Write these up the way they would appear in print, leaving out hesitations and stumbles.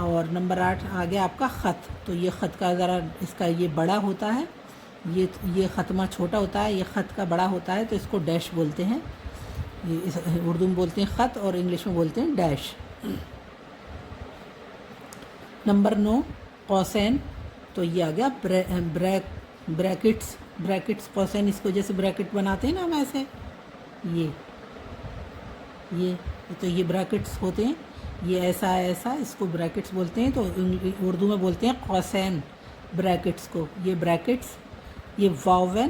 اور نمبر 8 آ گیا آپ کا خط. تو یہ خط کا ذرا اس کا یہ بڑا ہوتا ہے, یہ ختمہ چھوٹا ہوتا ہے, یہ خط کا بڑا ہوتا ہے, تو اس کو ڈیش بولتے ہیں. اردو میں بولتے ہیں خط اور انگلش میں بولتے ہیں ڈیش. نمبر 9 قوسین. تو یہ آ گیا بریکٹس قوسین, اس کو جیسے بریکٹ بناتے ہیں نا ہم ایسے, یہ تو یہ بریکٹس ہوتے ہیں, یہ ایسا اس کو بریکٹس بولتے ہیں. تو اردو میں بولتے ہیں قوسین بریکٹس کو. یہ بریکٹس, یہ واوین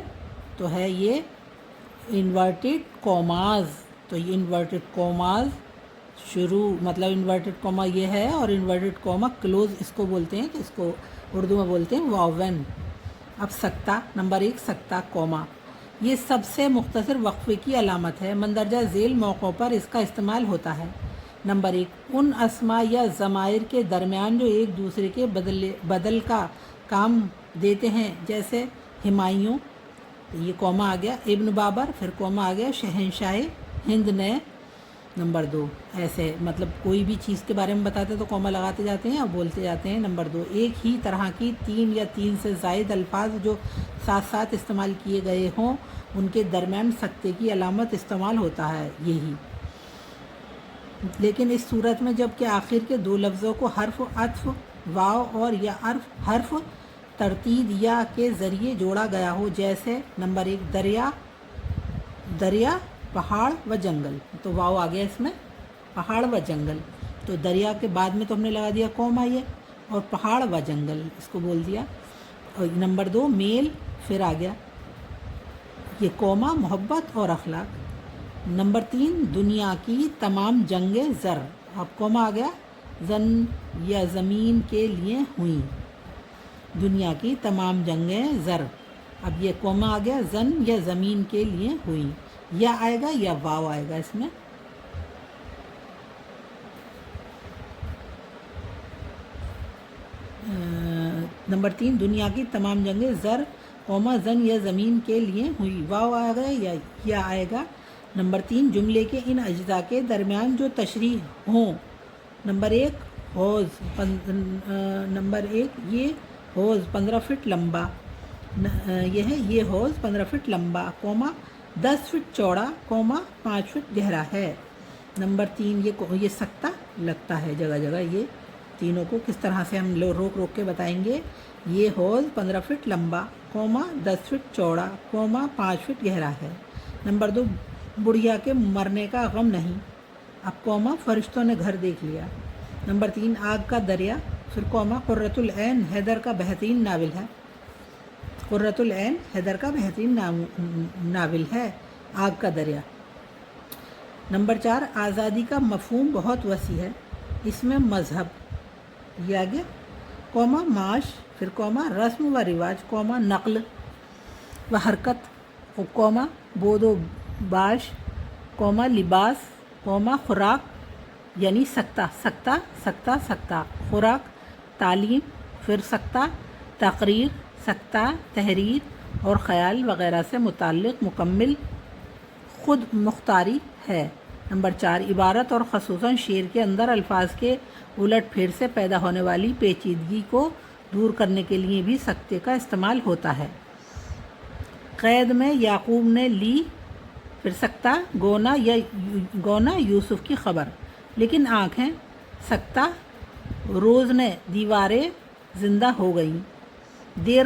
تو ہے یہ انورٹڈ کوماز. تو یہ انورٹڈ کوماز شروع, مطلب انورٹڈ کوما یہ ہے, اور انورٹڈ کوما کلوز اس کو بولتے ہیں, تو اس کو اردو میں بولتے ہیں واوین. اب سکتہ, نمبر 1 سکتہ کوما. یہ سب سے مختصر وقفے کی علامت ہے. مندرجہ ذیل موقعوں پر اس کا استعمال ہوتا ہے. نمبر 1 ان اسماء یا ضمائر کے درمیان جو ایک دوسرے کے بدل کا کام دیتے ہیں, جیسے ہمایوں, تو یہ کوما آ گیا. ابن بابر, پھر کوما آ گیا شہنشاہ ہند نے. نمبر 2 ایسے, مطلب کوئی بھی چیز کے بارے میں بتاتے تو کوما لگاتے جاتے ہیں اور بولتے جاتے ہیں. نمبر 2 ایک ہی طرح کی 3 یا 3 سے زائد الفاظ جو ساتھ ساتھ استعمال کیے گئے ہوں, ان کے درمیان سکتے کی علامت استعمال ہوتا ہے یہی. لیکن اس صورت میں جب کہ آخر کے 2 لفظوں کو حرف عطف واو اور یا حرف ترتید یا کے ذریعے جوڑا گیا ہو, جیسے نمبر 1 دریا پہاڑ و جنگل. تو واو آ گیا اس میں, پہاڑ و جنگل. تو دریا کے بعد میں تو ہم نے لگا دیا کوما یہ, اور پہاڑ و جنگل اس کو بول دیا. اور نمبر 2 میل, پھر آ گیا یہ کوما محبت اور اخلاق. نمبر 3 دنیا کی تمام جنگیں زر. اب کوما آ گیا زن یا زمین کے لیے ہوئیں. دنیا کی تمام جنگیں زر. اب یہ کوما آ گیا زن یا زمین کے لیے ہوئیں. یا آئے گا یا واو آئے گا اس میں. نمبر 3 دنیا کی تمام جنگیں زر قوما زن یا زمین کے لیے ہوئی. واو آئے گا یا آئے گا. نمبر 3 جملے کے ان اجزاء کے درمیان جو تشریح ہوں. نمبر 1 حوض. نمبر 1 یہ حوض 15 فٹ لمبا, یہ ہے یہ حوض 15 فٹ لمبا کوما 10 فٹ چوڑا کوما 5 فٹ گہرا ہے. نمبر 3 یہ سکتہ لگتا ہے جگہ جگہ. یہ تینوں کو کس طرح سے ہم روک کے بتائیں گے. یہ حوض 15 فٹ لمبا کوما 10 فٹ چوڑا کوما 5 فٹ گہرا ہے. نمبر 2 بڑھیا کے مرنے کا غم نہیں. اب کوما فرشتوں نے گھر دیکھ لیا. نمبر 3 آگ کا دریا, پھر کوما قرۃ العین حیدر کا بہترین ناول ہے. قرۃ العین حیدر کا بہترین ناول ہے آگ کا دریا. نمبر 4 آزادی کا مفہوم بہت وسیع ہے. اس میں مذہب, یہ آگے کوما معاش, پھر کوما رسم و رواج کوما نقل و حرکت, کوما بود و باش کوما لباس کوما خوراک یعنی سکتہ خوراک, تعلیم, پھر سکتہ تقریر, سکتہ تحریر اور خیال وغیرہ سے متعلق مکمل خود مختاری ہے. نمبر 4 عبارت اور خصوصاً شعر کے اندر الفاظ کے الٹ پھیر سے پیدا ہونے والی پیچیدگی کو دور کرنے کے لیے بھی سکتے کا استعمال ہوتا ہے. قید میں یعقوب نے لی, پھر سکتہ گونا یوسف کی خبر, لیکن آنکھیں سکتہ روز نے دیواریں زندہ ہو گئیں. دیر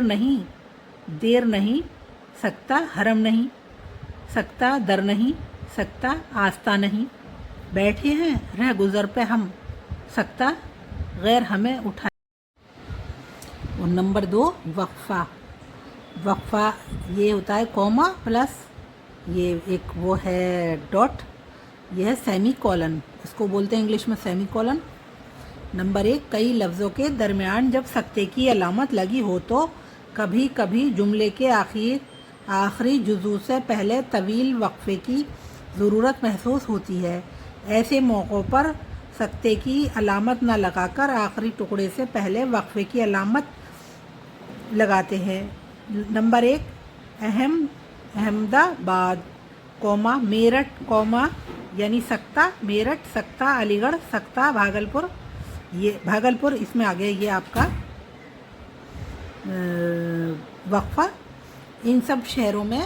نہیں سکتہ حرم نہیں, سکتہ در نہیں سکتہ آستہ نہیں, بیٹھے ہیں رہ گزر پہ ہم سکتہ غیر ہمیں اٹھائے. اور نمبر 2 وقفہ یہ ہوتا ہے کوما پلس یہ ایک وہ ہے ڈاٹ, یہ ہے سیمی کولن, اس کو بولتے ہیں انگلش میں سیمی کولن. نمبر 1 کئی لفظوں کے درمیان جب سکتے کی علامت لگی ہو تو کبھی کبھی جملے کے آخری جزو سے پہلے طویل وقفے کی ضرورت محسوس ہوتی ہے. ایسے موقعوں پر سکتے کی علامت نہ لگا کر آخری ٹکڑے سے پہلے وقفے کی علامت لگاتے ہیں. نمبر 1 احمد آباد کوما میرٹھ کوما یعنی سکتہ میرٹھ سکتہ علی گڑھ سکتہ بھاگلپور یہ بھاگلپور، اس میں آ گیا یہ آپ کا وقفہ۔ ان سب شہروں میں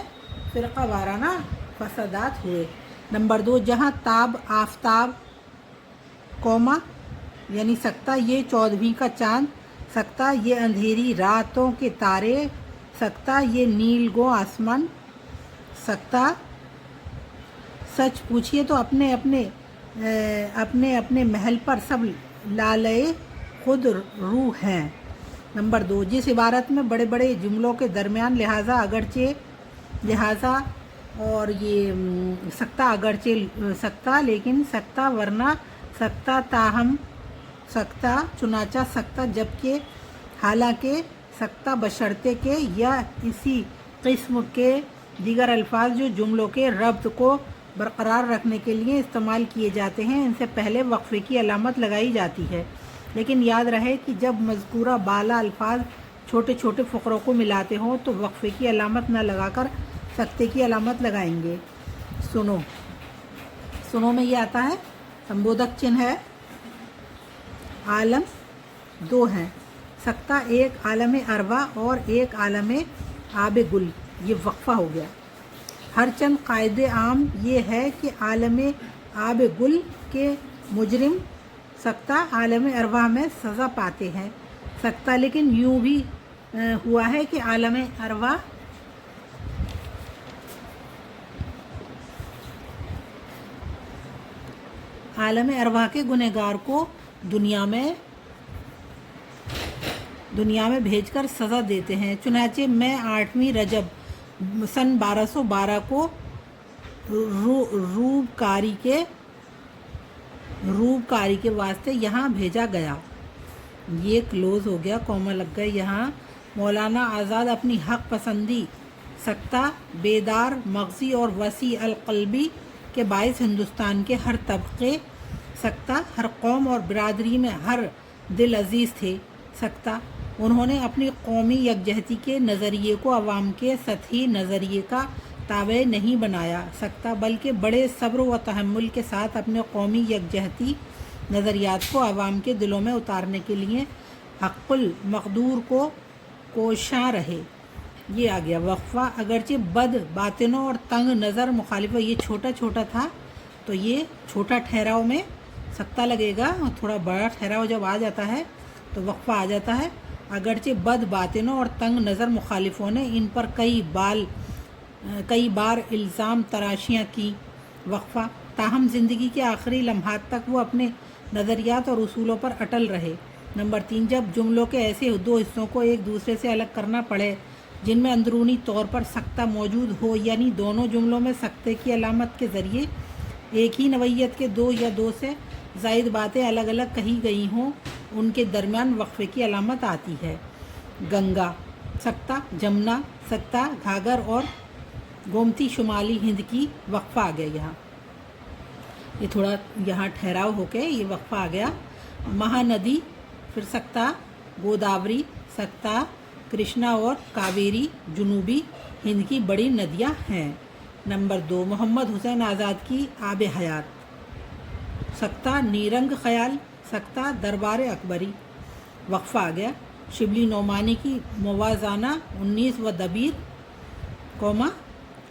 فرقہ وارانہ فسادات ہوئے۔ نمبر 2، جہاں تاب آفتاب کوما یعنی سکتہ یہ 14ویں کا چاند، سکتہ یہ اندھیری راتوں کے تارے، سکتہ یہ نیل گو آسمان، سکتہ سچ پوچھئے تو اپنے اپنے محل پر سب لالے خود رو ہیں۔ نمبر 2، جس عبارت میں بڑے بڑے جملوں کے درمیان لہٰذا اور یہ سکتہ اگرچہ سکتہ لیکن سکتہ ورنہ سکتہ تاہم سکتہ چنانچہ سکتہ جبکہ حالانکہ سکتہ بشرطے کہ یا اسی قسم کے دیگر الفاظ جو جملوں کے ربط کو برقرار رکھنے کے لیے استعمال کیے جاتے ہیں، ان سے پہلے وقفے کی علامت لگائی جاتی ہے، لیکن یاد رہے کہ جب مذکورہ بالا الفاظ چھوٹے چھوٹے فقروں کو ملاتے ہوں تو وقفے کی علامت نہ لگا کر سکتے کی علامت لگائیں گے۔ سنو میں یہ آتا ہے سمبودھک چنہ ہے، عالم 2 ہیں، سکتہ ایک عالم ارواح اور ایک عالم آب گل، یہ وقفہ ہو گیا۔ ہر چند قاعدے عام یہ ہے کہ عالم آب گل کے مجرم سکتہ عالم ارواح میں سزا پاتے ہیں، سکتہ لیکن یوں بھی ہوا ہے کہ عالم ارواح کے گنہگار کو دنیا میں بھیج کر سزا دیتے ہیں۔ چنانچہ میں 8ویں رجب سن 1212 کو روب کاری کے واسطے یہاں بھیجا گیا۔ یہ کلوز ہو گیا، کوما لگ گئے یہاں۔ مولانا آزاد اپنی حق پسندی، سکتہ بیدار مغزی اور وسیع القلبی کے باعث ہندوستان کے ہر طبقے، سکتہ ہر قوم اور برادری میں ہر دل عزیز تھے، سکتہ انہوں نے اپنی قومی یکجہتی کے نظریے کو عوام کے سطحی نظریے کا تابع نہیں بنایا، سکتہ بلکہ بڑے صبر و تحمل کے ساتھ اپنے قومی یکجہتی نظریات کو عوام کے دلوں میں اتارنے کے لیے حق المقدور کو کوشاں رہے۔ یہ آ گیا وقفہ۔ اگرچہ بد باطنوں اور تنگ نظر مخالفوں، یہ چھوٹا چھوٹا تھا تو یہ چھوٹا ٹھہراؤ میں سکتہ لگے گا، اور تھوڑا بڑا ٹھہراؤ جب آ جاتا ہے تو وقفہ آ جاتا ہے۔ اگرچہ بد باطنوں اور تنگ نظر مخالفوں نے ان پر کئی بار الزام تراشیاں کی، وقفہ، تاہم زندگی کے آخری لمحات تک وہ اپنے نظریات اور اصولوں پر اٹل رہے۔ نمبر 3، جب جملوں کے ایسے 2 حصوں کو ایک دوسرے سے الگ کرنا پڑے جن میں اندرونی طور پر سکتہ موجود ہو، یعنی دونوں جملوں میں سکتے کی علامت کے ذریعے ایک ہی نوعیت کے 2 یا 2 سے زائد باتیں الگ الگ کہی گئی ہوں، ان کے درمیان وقفے کی علامت آتی ہے۔ گنگا سکتہ، جمنا سکتہ، گھاگھر اور گومتی شمالی ہند کی، وقفہ آ گیا یہاں۔ یہ تھوڑا یہاں ٹھہراؤ ہو کے یہ وقفہ آ گیا۔ مہاندی، پھر سکتہ گوداوری، سکتہ کرشنا اور کاویری جنوبی ہند کی بڑی ندیاں ہیں۔ نمبر 2، محمد حسین آزاد کی آب حیات، سکتہ نیرنگ خیال، سکتہ دربار اکبری، وقفہ آ گیا۔ شبلی نعمانی کی موازانہ 19 و دبیر، کوما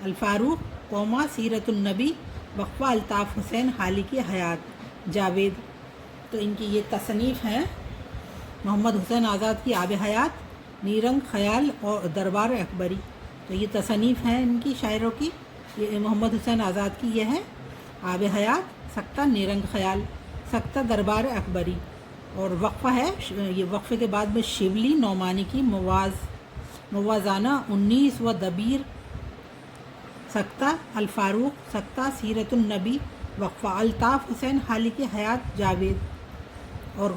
الفاروق، کوما سیرت النبی، وقفہ الطاف حسین حالی کی حیات، جاوید۔ تو ان کی یہ تصنیف ہیں، محمد حسین آزاد کی آب حیات، نیرنگ خیال اور دربار اکبری۔ تو یہ تصنیف ہیں ان کی شاعروں کی، یہ محمد حسین آزاد کی یہ ہے آب حیات، سکتہ نیرنگ خیال، سکتہ دربار اکبری، اور وقفہ ہے یہ وقفے کے بعد میں شبلی نعمانی کی موازانہ 19 و دبیر، سکتہ الفاروق، سکتہ سیرت النبی، وقفہ الطاف حسین حالی کی حیات، جاوید، اور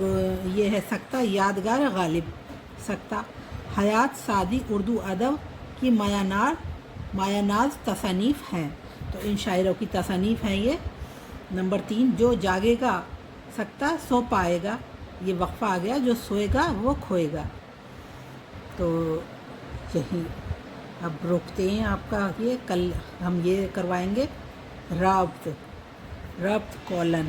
یہ ہے سکتہ یادگار غالب، سکتہ حیات سعدی اردو ادب کی مایہ ناز تصانیف ہیں۔ تو ان شاعروں کی تصانیف ہیں یہ۔ نمبر 3، جو جاگے گا سکتہ سو پائے گا، یہ وقفہ آ گیا، جو سوئے گا وہ کھوئے گا۔ تو یہی اب روکتے ہیں آپ کا، یہ کل ہم یہ کروائیں گے ربط کولن۔